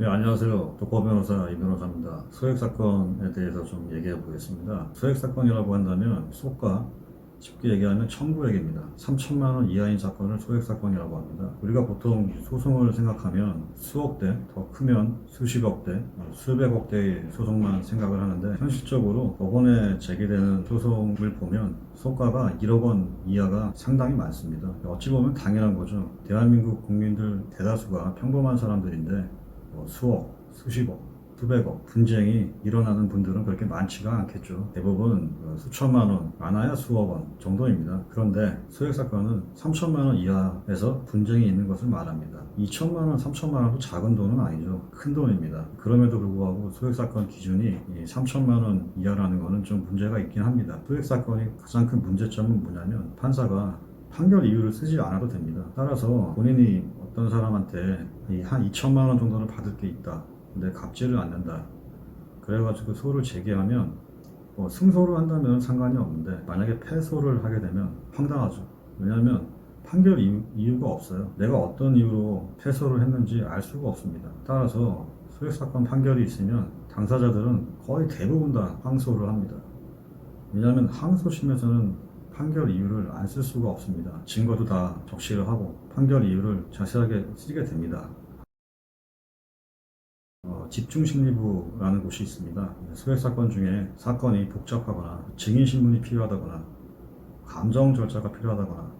네, 안녕하세요. 독거 변호사 이 변호사입니다. 소액 사건에 대해서 좀 얘기해 보겠습니다. 소액 사건이라고 한다면 소가 쉽게 얘기하면 청구액입니다. 3천만 원 이하인 사건을 소액 사건이라고 합니다. 우리가 보통 소송을 생각하면 수억 대, 더 크면 수십억 대, 수백억 대의 소송만 생각을 하는데 현실적으로 법원에 제기되는 소송을 보면 소가가 1억 원 이하가 상당히 많습니다. 어찌 보면 당연한 거죠. 대한민국 국민들 대다수가 평범한 사람들인데 수억, 수십억, 수백억 분쟁이 일어나는 분들은 그렇게 많지가 않겠죠. 대부분 수천만 원, 많아야 수억 원 정도입니다. 그런데 소액 사건은 3천만 원 이하에서 분쟁이 있는 것을 말합니다. 2천만 원, 3천만 원도 작은 돈은 아니죠. 큰 돈입니다. 그럼에도 불구하고 소액 사건 기준이 3천만 원 이하라는 것은 좀 문제가 있긴 합니다. 소액 사건이 가장 큰 문제점은 뭐냐면 판사가 판결 이유를 쓰지 않아도 됩니다. 따라서 본인이 어떤 사람한테 한 2천만 원 정도는 받을 게 있다. 근데 갚지를 않는다. 그래가지고 소를 제기하면 승소를 한다면 상관이 없는데 만약에 패소를 하게 되면 황당하죠. 왜냐하면 판결 이유가 없어요. 내가 어떤 이유로 패소를 했는지 알 수가 없습니다. 따라서 소액사건 판결이 있으면 당사자들은 거의 대부분 다 항소를 합니다. 왜냐하면 항소심에서는 판결 이유를 안 쓸 수가 없습니다. 증거도 다 적시를 하고 판결 이유를 자세하게 쓰게 됩니다. 집중심리부라는 곳이 있습니다. 소액사건 중에 사건이 복잡하거나 증인신문이 필요하다거나 감정 절차가 필요하다거나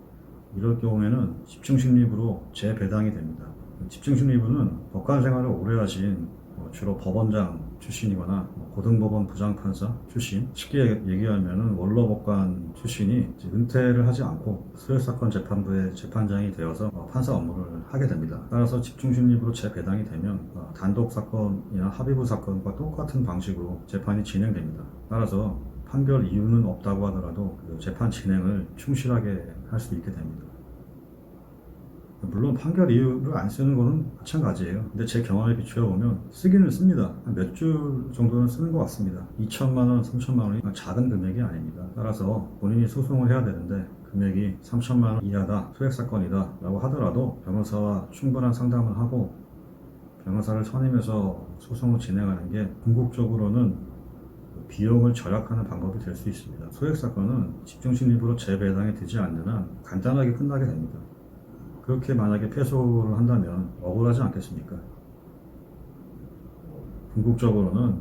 이럴 경우에는 집중심리부로 재배당이 됩니다. 집중심리부는 법관 생활을 오래 하신 주로 법원장 출신이거나 고등법원 부장판사 출신, 쉽게 얘기하면 원로법관 출신이 은퇴를 하지 않고 소액사건 재판부의 재판장이 되어서 판사 업무를 하게 됩니다. 따라서 집중심리부로 재배당이 되면 단독사건이나 합의부 사건과 똑같은 방식으로 재판이 진행됩니다. 따라서 판결 이유는 없다고 하더라도 그 재판 진행을 충실하게 할 수 있게 됩니다. 물론 판결 이유를 안 쓰는 거는 마찬가지예요. 근데 제 경험에 비추어 보면 쓰기는 씁니다. 몇 줄 정도는 쓰는 것 같습니다. 2천만 원, 3천만 원이 작은 금액이 아닙니다. 따라서 본인이 소송을 해야 되는데 금액이 3천만 원 이하다, 소액 사건이다 라고 하더라도 변호사와 충분한 상담을 하고 변호사를 선임해서 소송을 진행하는 게 궁극적으로는 비용을 절약하는 방법이 될 수 있습니다. 소액 사건은 집중심리부로 재배당이 되지 않는 한 간단하게 끝나게 됩니다. 그렇게 만약에 패소를 한다면 억울하지 않겠습니까? 궁극적으로는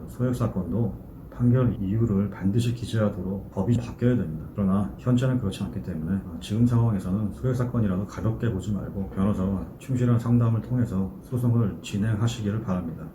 소액사건도 판결 이유를 반드시 기재하도록 법이 바뀌어야 됩니다. 그러나 현재는 그렇지 않기 때문에 지금 상황에서는 소액사건이라도 가볍게 보지 말고 변호사와 충실한 상담을 통해서 소송을 진행하시기를 바랍니다.